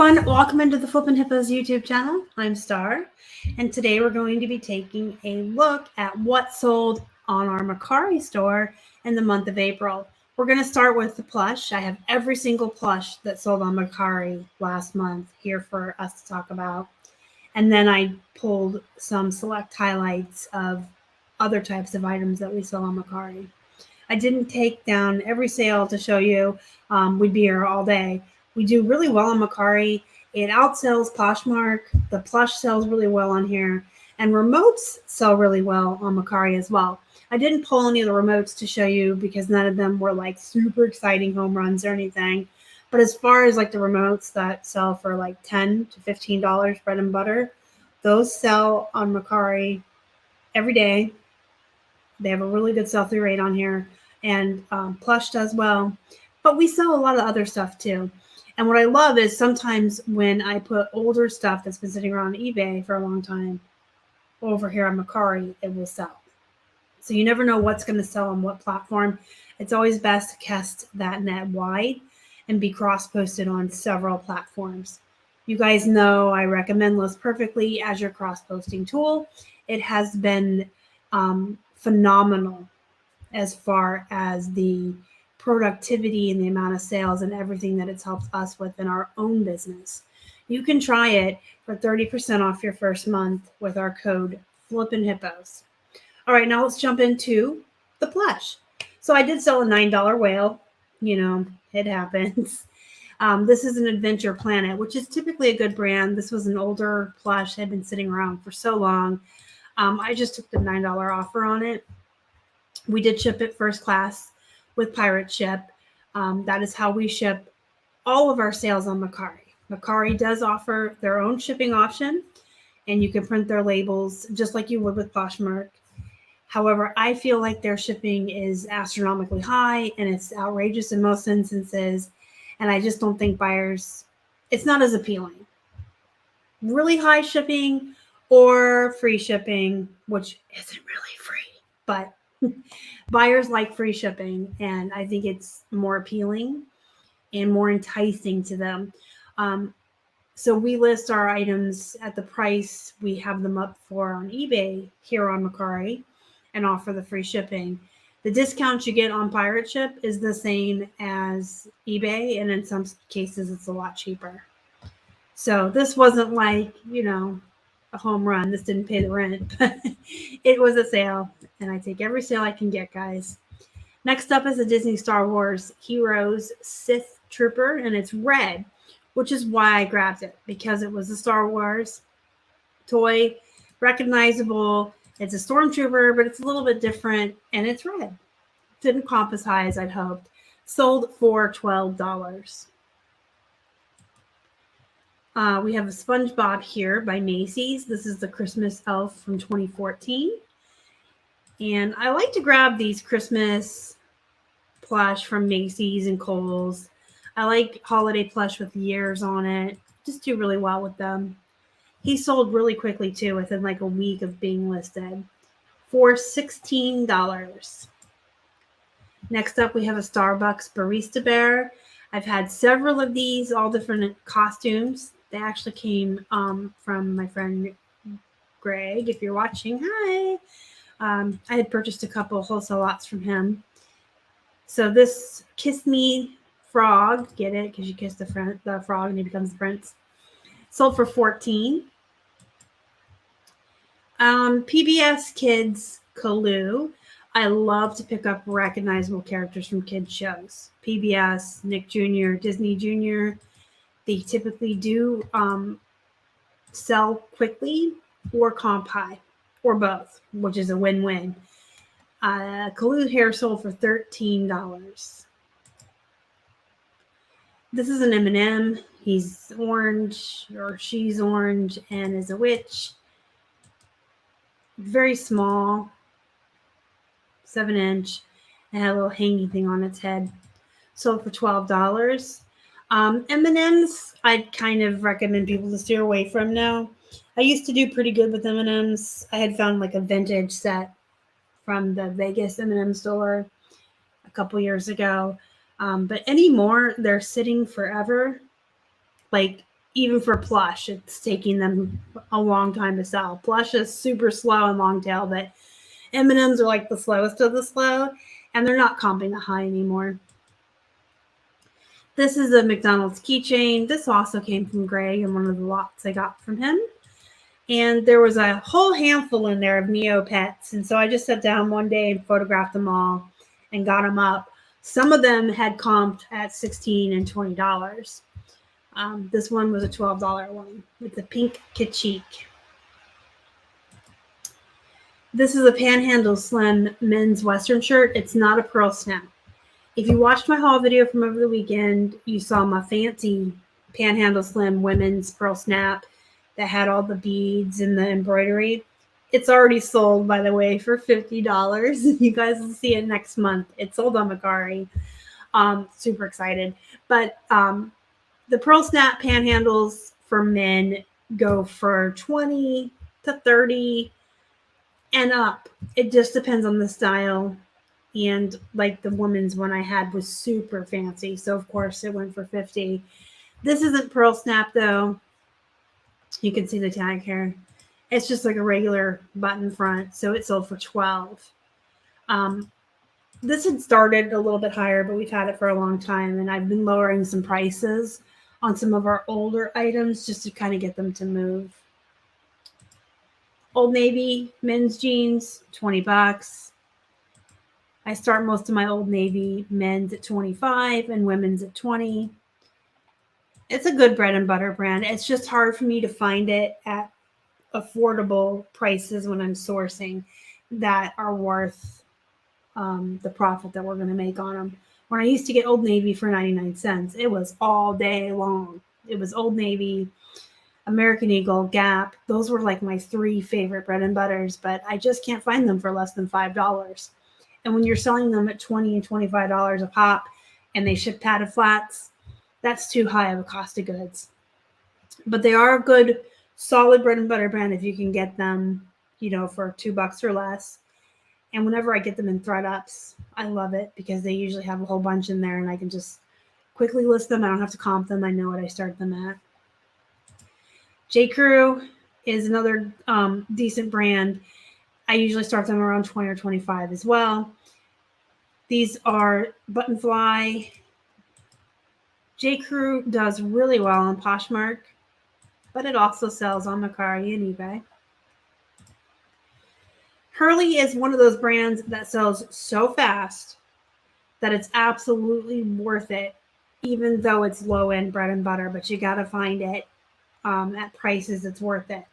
everyone, welcome into the Flippin' Hippos YouTube channel. I'm Star, and today we're going to be taking a look at what sold on our Mercari store in the month of April. We're going to start with the plush. I have every single plush that sold on Mercari last month here for us to talk about. And then I pulled some select highlights of other types of items that we sell on Mercari. I didn't take down every sale to show you. We'd be here all day. We do really well on Mercari. It outsells Poshmark. The plush sells really well on here. And remotes sell really well on Mercari as well. I didn't pull any of the remotes to show you because none of them were like super exciting home runs or anything. But as far as like the remotes that sell for like $10 to $15 bread and butter, those sell on Mercari every day. They have a really good sell-through rate on here. And Plush does well. But we sell a lot of other stuff too. And what I love is sometimes when I put older stuff that's been sitting around eBay for a long time over here on Mercari, it will sell. So you never know what's going to sell on what platform. It's always best to cast that net wide and be cross-posted on several platforms. You guys know I recommend List Perfectly as your cross-posting tool. It has been phenomenal as far as the productivity and the amount of sales and everything that it's helped us with in our own business. You can try it for 30% off your first month with our code flippinhippos. All right, now let's jump into the plush. So I did sell a $9 whale. You know, it happens. This is an Adventure Planet, which is typically a good brand. This was an older plush, had been sitting around for so long. I just took the $9 offer on it. We did ship it first class with Pirate Ship. That is how we ship all of our sales on Mercari. Mercari does offer their own shipping option, and you can print their labels just like you would with Poshmark. However, I feel like their shipping is astronomically high, and it's outrageous in most instances, and I just don't think buyers, it's not as appealing. Really high shipping or free shipping, which isn't really free, but buyers like free shipping, and I think it's more appealing and more enticing to them. So we list our items at the price we have them up for on eBay here on Mercari and offer the free shipping. The discount you get on Pirate Ship is the same as eBay, and in some cases it's a lot cheaper. So this wasn't like, you know, a home run. This didn't pay the rent, but it was a sale, and I take every sale I can get, guys. Next up is a Disney Star Wars Heroes Sith Trooper, and it's red, which is why I grabbed it, because it was a Star Wars toy, recognizable. It's a stormtrooper, but it's a little bit different, and it's red. Didn't comp as high as I'd hoped. Sold for $12. We have a SpongeBob here by Macy's. This is the Christmas elf from 2014. And I like to grab these Christmas plush from Macy's and Kohl's. I like holiday plush with years on it. Just do really well with them. He sold really quickly too, within like a week of being listed, for $16. Next up, we have a Starbucks Barista Bear. I've had several of these, all different costumes. They actually came from my friend Greg. If you're watching, hi. I had purchased a couple wholesale lots from him. So this Kiss Me Frog, get it? Because you kiss the frog and he becomes the prince. Sold for $14. PBS Kids Kaloo. I love to pick up recognizable characters from kids shows. PBS, Nick Jr., Disney Jr. They typically do sell quickly or comp high, or both, which is a win-win. Kaloo hair sold for $13. This is an M&M. He's orange, or she's orange, and is a witch. Very small, 7-inch, and had a little hanging thing on its head. Sold for $12. M&Ms, I'd kind of recommend people to steer away from now. I used to do pretty good with M&Ms. I had found like a vintage set from the Vegas M&M store a couple years ago. But anymore, they're sitting forever. Like even for Plush, it's taking them a long time to sell. Plush is super slow and long tail, but M&Ms are like the slowest of the slow, and they're not comping that high anymore. This is a McDonald's keychain. This also came from Greg in one of the lots I got from him. And there was a whole handful in there of Neopets. And so I just sat down one day and photographed them all and got them up. Some of them had comped at $16 and $20. This one was a $12 one with the pink Kachik. This is a Panhandle Slim men's Western shirt. It's not a pearl snap. If you watched my haul video from over the weekend, you saw my fancy Panhandle Slim women's pearl snap that had all the beads and the embroidery. It's already sold, by the way, for $50. You guys will see it next month. It's sold on Mercari. Super excited. But the pearl snap panhandles for men go for $20 to $30 and up. It just depends on the style. And like the woman's one I had was super fancy. So, of course, it went for $50. This isn't pearl snap, though. You can see the tag here. It's just like a regular button front. So it sold for $12. This had started a little bit higher, but we've had it for a long time. And I've been lowering some prices on some of our older items just to kind of get them to move. Old Navy men's jeans, $20. I start most of my Old Navy men's at $25 and women's at $20. It's a good bread and butter brand. It's just hard for me to find it at affordable prices when I'm sourcing that are worth the profit that we're going to make on them. When I used to get Old Navy for 99 cents, it was all day long. It was Old Navy, American Eagle, Gap. Those were like my 3 favorite bread and butters, but I just can't find them for less than $5. And when you're selling them at $20 and $25 a pop and they ship padded flats, that's too high of a cost of goods. But they are a good, solid bread and butter brand if you can get them, for $2 or less. And whenever I get them in thread ups, I love it because they usually have a whole bunch in there and I can just quickly list them. I don't have to comp them. I know what I start them at. J. Crew is another decent brand. I usually start them around 20 or 25 as well. These are button fly. J. Crew does really well on Poshmark, but it also sells on Mercari and eBay. Hurley is one of those brands that sells so fast that it's absolutely worth it, even though it's low-end bread and butter, but you got to find it at prices that's worth it.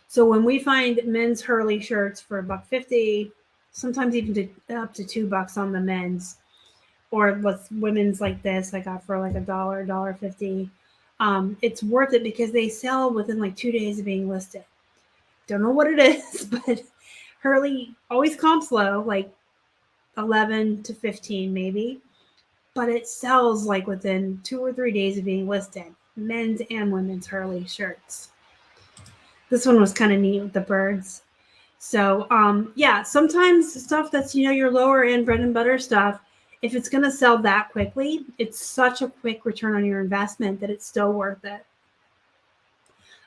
So when we find men's Hurley shirts for $1.50, sometimes even up to $2 on the men's, or with women's like this, I got for like $1, $1.50. It's worth it because they sell within like 2 days of being listed. Don't know what it is, but Hurley always comps low, like 11 to 15 maybe, but it sells like within 2 or 3 days of being listed. Men's and women's Hurley shirts. This one was kind of neat with the birds. So, yeah, sometimes stuff that's, your lower end bread and butter stuff, if it's going to sell that quickly, it's such a quick return on your investment that it's still worth it.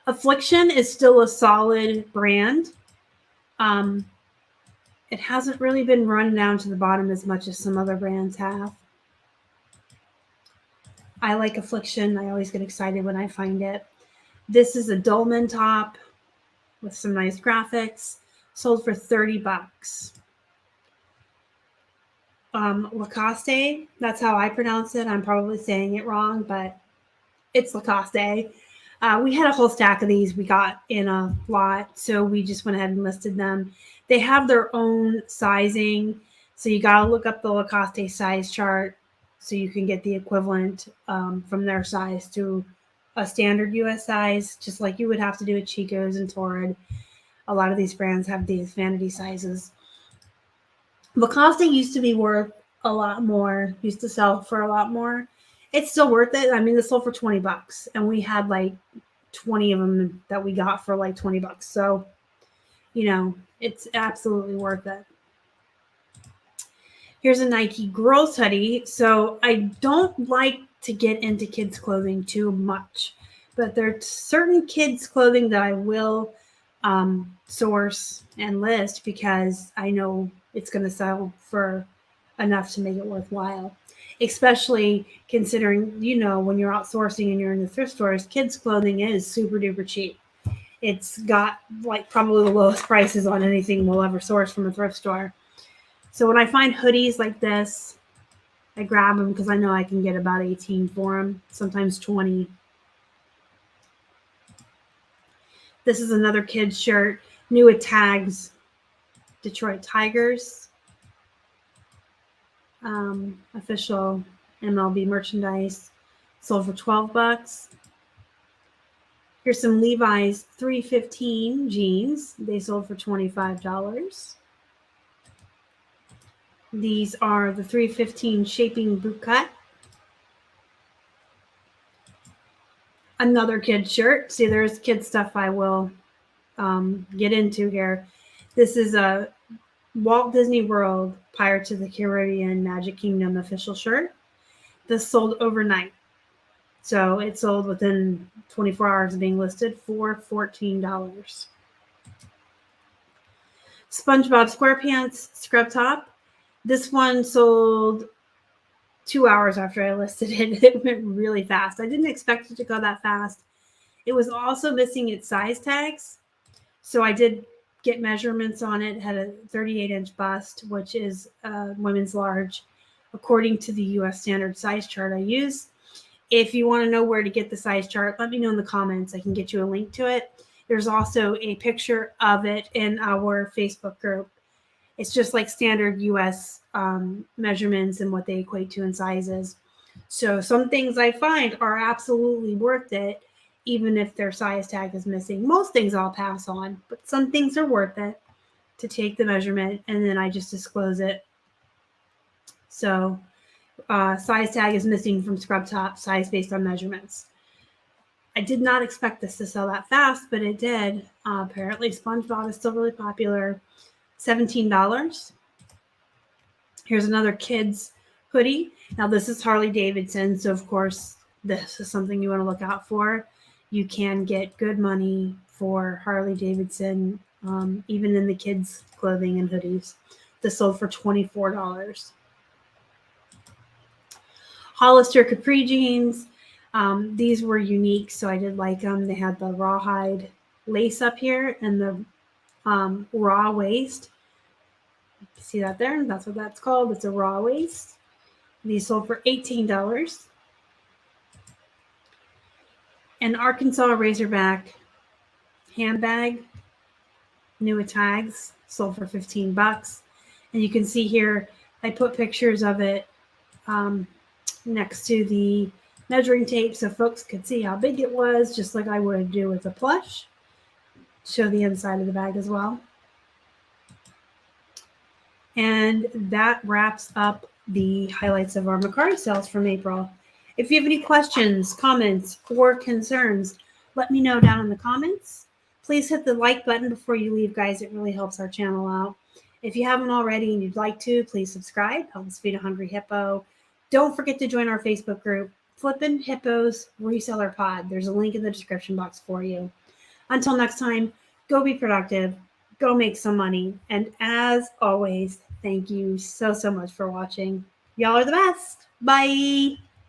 Affliction is still a solid brand. It hasn't really been run down to the bottom as much as some other brands have. I like Affliction. I always get excited when I find it. This is a Dolphin top with some nice graphics. Sold for $30. Lacoste, that's how I pronounce it. I'm probably saying it wrong, but it's Lacoste. We had a whole stack of these we got in a lot, so we just went ahead and listed them. They have their own sizing, so you got to look up the Lacoste size chart so you can get the equivalent from their size to a standard US size, just like you would have to do at Chico's and Torrid. A lot of these brands have these vanity sizes. Lacoste used to be worth a lot more, used to sell for a lot more. It's still worth it. I mean, this sold for $20, and we had like 20 of them that we got for like $20. So, it's absolutely worth it. Here's a Nike girls hoodie. So I don't like to get into kids' clothing too much But there are certain kids' clothing that I will source and list because I know it's going to sell for enough to make it worthwhile. Especially considering, when you're outsourcing and you're in the thrift stores, kids' clothing is super duper cheap. It's got like probably the lowest prices on anything we'll ever source from a thrift store. So when I find hoodies like this, I grab them because I know I can get about 18 for them, sometimes 20. This is another kid's shirt, new with tags, Detroit Tigers, official MLB merchandise, sold for $12. Here's some Levi's 315 jeans. They sold for $25. These are the 315 shaping boot cut. Another kid shirt. See, there's kid stuff I will get into here. This is a Walt Disney World Pirates of the Caribbean Magic Kingdom official shirt. This sold overnight. So it sold within 24 hours of being listed for $14. SpongeBob SquarePants scrub top. This one sold 2 hours after I listed it. It went really fast. I didn't expect it to go that fast. It was also missing its size tags. So I did get measurements on it. It had a 38-inch bust, which is women's large, according to the U.S. standard size chart I use. If you want to know where to get the size chart, let me know in the comments. I can get you a link to it. There's also a picture of it in our Facebook group. It's just like standard U.S. Measurements and what they equate to in sizes. So some things I find are absolutely worth it, even if their size tag is missing. Most things I'll pass on, but some things are worth it to take the measurement, and then I just disclose it. So size tag is missing from scrub top, size based on measurements. I did not expect this to sell that fast, but it did. Apparently, SpongeBob is still really popular. $17. Here's another kid's hoodie. Now, this is Harley Davidson, so of course, this is something you want to look out for. You can get good money for Harley Davidson, even in the kids' clothing and hoodies. This sold for $24. Hollister capri jeans. These were unique, so I did like them. They had the rawhide lace up here and the raw waist. See that there? That's what that's called. It's a raw waist. These sold for $18. An Arkansas Razorback handbag, new with tags, sold for $15. And you can see here, I put pictures of it next to the measuring tape so folks could see how big it was, just like I would do with a plush. Show the inside of the bag as well. And that wraps up the highlights of our Mercari sales from April. If you have any questions, comments, or concerns, let me know down in the comments. Please hit the like button before you leave, guys. It really helps our channel out. If you haven't already and you'd like to, please subscribe. Help us feed a hungry hippo. Don't forget to join our Facebook group, Flippin' Hippos Reseller Pod. There's a link in the description box for you. Until next time, go be productive, go make some money, and as always, thank you so much for watching. Y'all are the best. Bye.